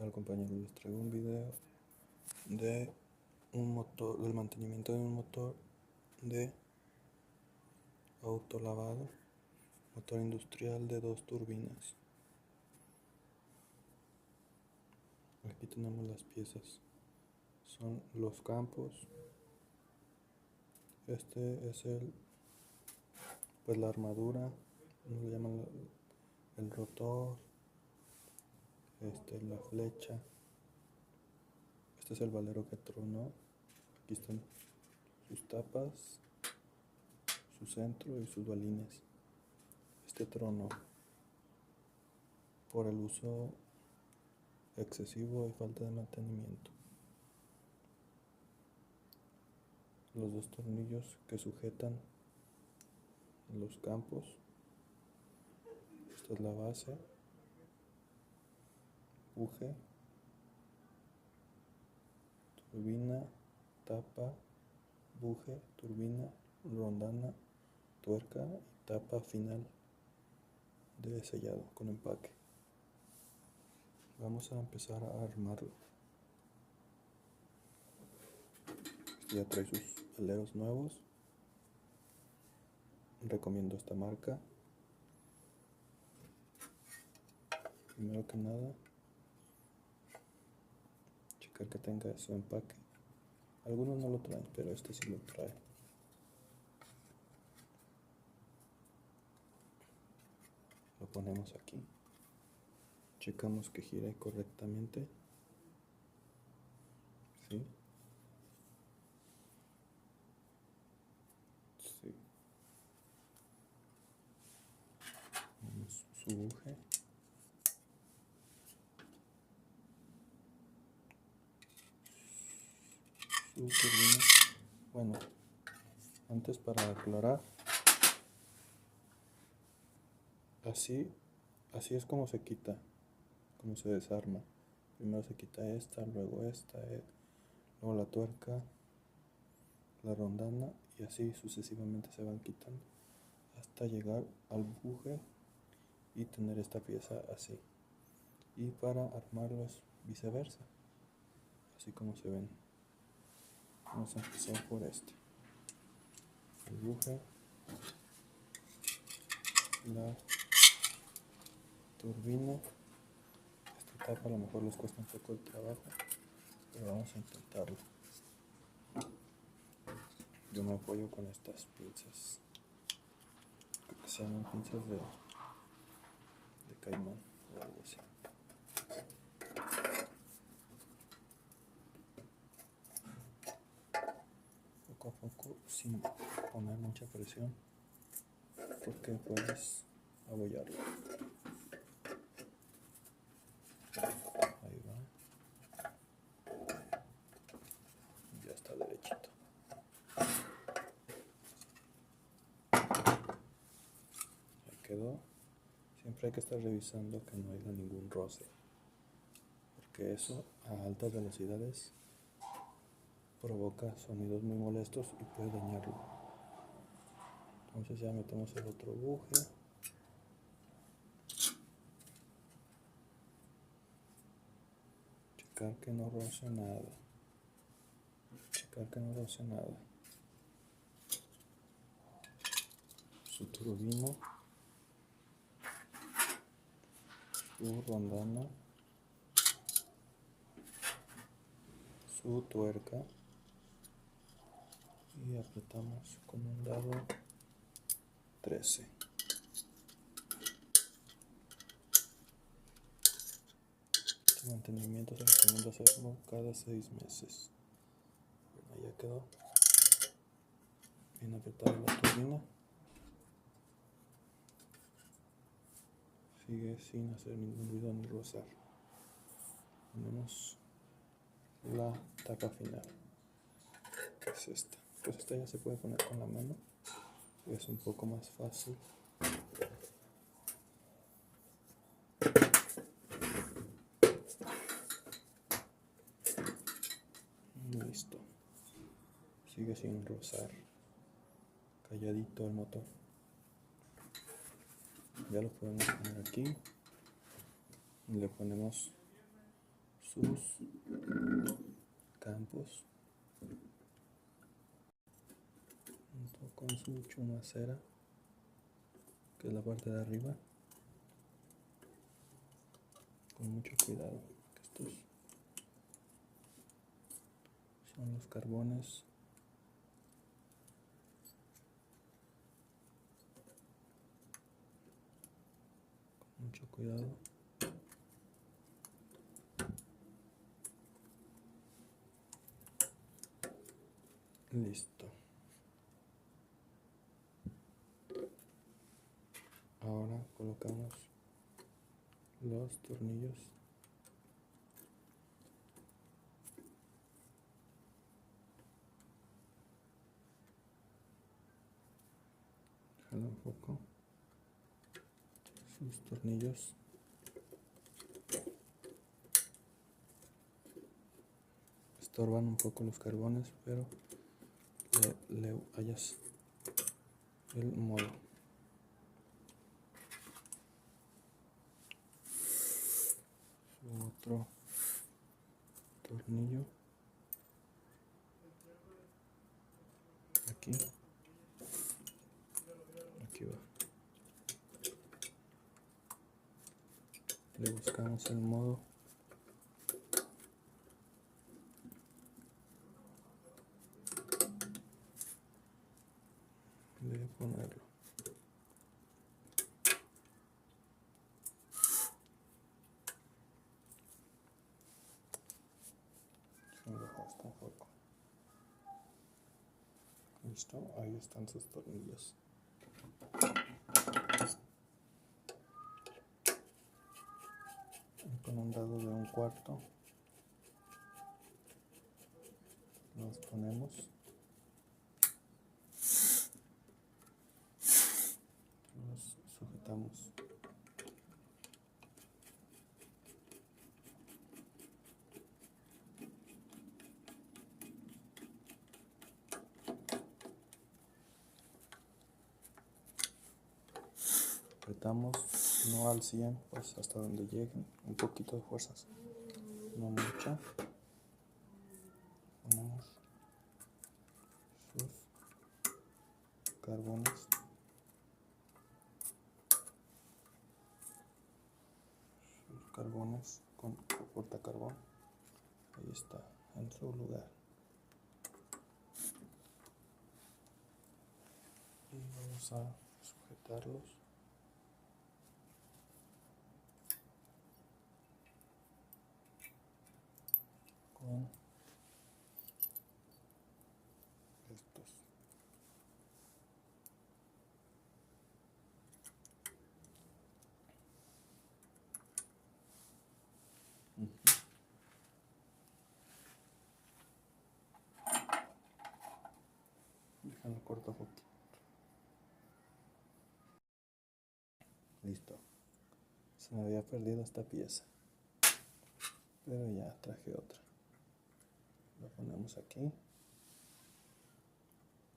tal, compañeros? Les traigo un video de un motor, del mantenimiento de un motor de autolavado, motor industrial de 2 turbinas. Aquí tenemos las piezas, son los campos. Este es la armadura, le llaman el rotor, la flecha. Este es el valero que tronó. Aquí están sus tapas, su centro y sus balines. Este tronó por el uso excesivo y falta de mantenimiento. Los 2 tornillos que sujetan los campos. Esta es la base, buje, turbina, tapa, buje, turbina, rondana, tuerca y tapa final de sellado con empaque. Vamos a empezar a armarlo. Ya trae sus aleros nuevos. Recomiendo esta marca. Primero que nada, checar que tenga su empaque. Algunos no lo traen, pero este sí lo trae. Lo ponemos aquí. Checamos que gire correctamente. ¿Sí? Sí. Ponemos su buje. Su turbina. Bueno, antes para aclarar, así es como se quita, como se desarma. Primero se quita esta, luego esta, luego la tuerca, la rondana, y así sucesivamente se van quitando hasta llegar al buje y tener esta pieza así. Y para armarlo es viceversa, así como se ven. Vamos a empezar por el buje, la turbina. Esta etapa a lo mejor les cuesta un poco el trabajo, pero vamos a intentarlo. Yo me apoyo con estas pinzas, que se llaman pinzas de caimán o algo así. Poco a poco, sin poner mucha presión, porque puedes abollarlo. Ahí va. Ya está derechito. Ahí quedó. Siempre hay que estar revisando que no haya ningún roce, porque eso a altas velocidades provoca sonidos muy molestos y puede dañarlo. Entonces ya metemos el otro buje. Checar que no roce nada. Checar que no roce nada. Su turbina. Su rondana. Su tuerca. Y apretamos con un dado 13. Este mantenimiento se recomienda hacerlo cada 6 meses. Bueno, ya quedó bien apretada la turbina. Sigue sin hacer ningún ruido ni rozar. Ponemos la tapa final, que es esta. Pues esta ya se puede poner con la mano, es un poco más fácil. Listo. Sigue sin rozar. Calladito el motor. Ya lo podemos poner aquí. Le ponemos sus campos, junto con su chumacera, que es la parte de arriba, con mucho cuidado. Estos son los carbones. Con mucho cuidado. Listo. Ahora colocamos los tornillos. Jalo un poco sus tornillos. Estorban un poco los carbones, pero le hallas el modo. Su otro tornillo aquí va. Le buscamos el modo. De ponerlo. Hasta un poco. Listo, ahí están sus tornillos. Y con un dado de 1/4 los ponemos. Los sujetamos. Apretamos, no al 100, pues hasta donde lleguen, un poquito de fuerzas, no mucha. Ponemos sus carbones. Sus carbones con portacarbón. Ahí está, en su lugar. Y vamos a sujetarlos. Con estos. Déjalo corto un poquito. Listo. Se me había perdido esta pieza, pero ya traje otra. La ponemos aquí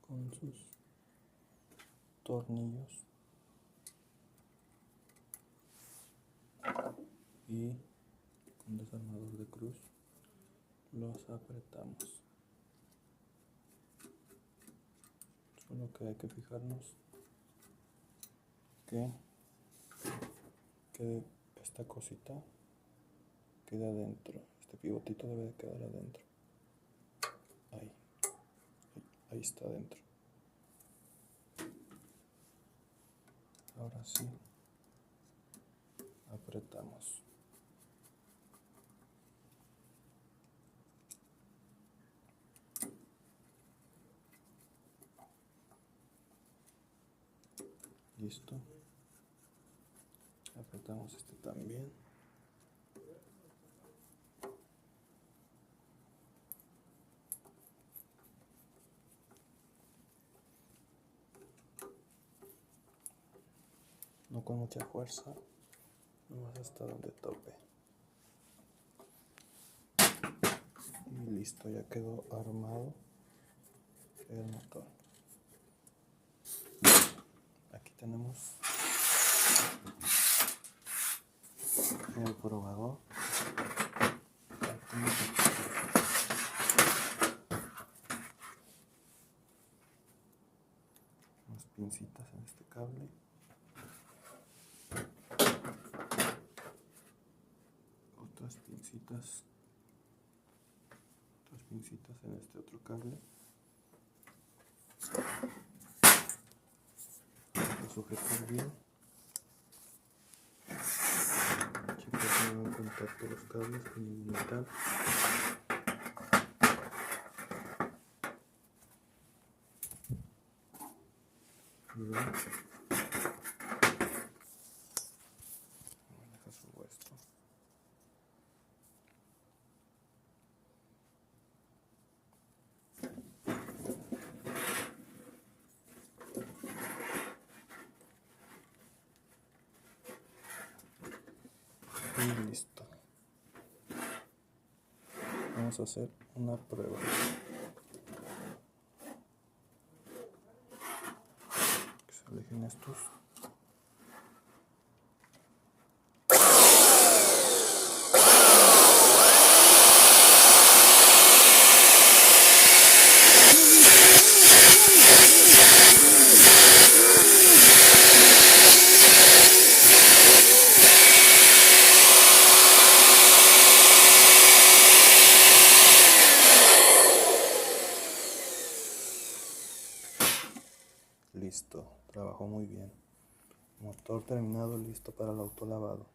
con sus tornillos y con desarmador de cruz los apretamos. Solo que hay que fijarnos que esta cosita queda adentro. Este pivotito debe de quedar adentro. Ahí está adentro. Ahora sí, apretamos. Listo. Apretamos este también. No con mucha fuerza, nomás hasta donde tope. Y listo, ya quedó armado el motor. Aquí tenemos el probador necesitas en este otro cable. Lo sujetas bien. Chicos, no hagan contacto los cables con el metal. Bien. Deja subo esto. Y listo. Vamos a hacer una prueba. Que se alejen estos. Listo, trabajó muy bien. Motor terminado, listo para el autolavado.